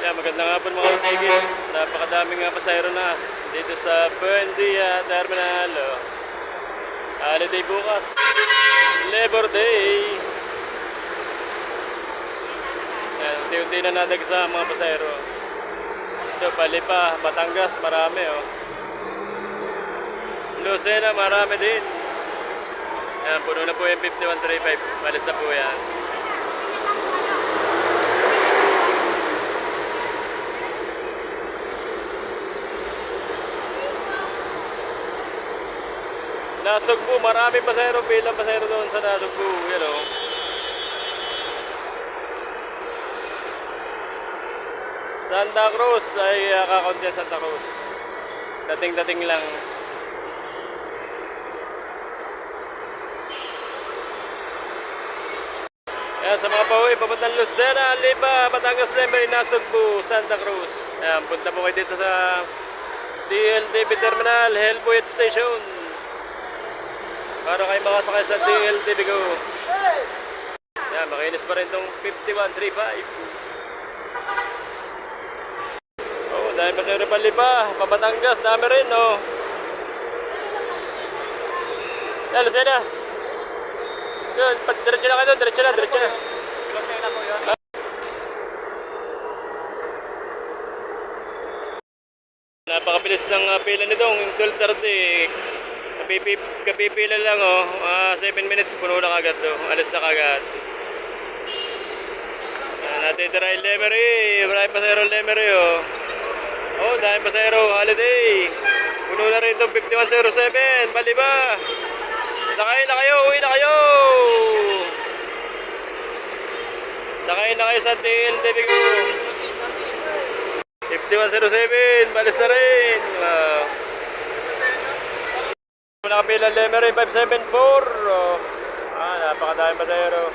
Yeah, magandang hapon mga katigil. Napakadaming nga pasayro na dito sa Buendia Terminal. Holiday bukas. Labor Day. Yan, unti-unti na nadagsa ang mga pasayro. Ito, Palipa, Batangas, marami oh. Lucena, marami din. Yan, puno na po yung 5135. Malis na po yan. Nasugbu, maraming pasahero, bilang pasahero doon sa Nasugbu, you know. Santa Cruz ay kakaunti Santa Cruz. Dating-dating lang. Ayan, sa mga pauwi, papuntang Lucena, Lipa, Batangas, Lemery, Nasugbu, Santa Cruz. Ayan, punta po kayo dito sa DLTV Terminal, Hellboy Station. Para kayo makasakay sa DLTV Go. Yan, makinis pa rin itong 5135. Oh, dahil pa sa Palipa, Pabatangas, dami rin, oh. Yan, Lucena. Yun, diretso na kayo doon, diretso na. Napakabilis ng pila nitong 12:30. Kapipila lang oh, 7 minutes puno na kagad to, alis na kagad. Natitira yung Lemery, maraming pasahero Lemery oh. Oh, dahil pasahero holiday. Puno na rin itong 5107, Paliba. Sakay na kayo, uwi na kayo. Sakay na kayo sa DLTV ko. 5107, balis na rin. Nakapila Lemery 574. Napakadaming pasahero.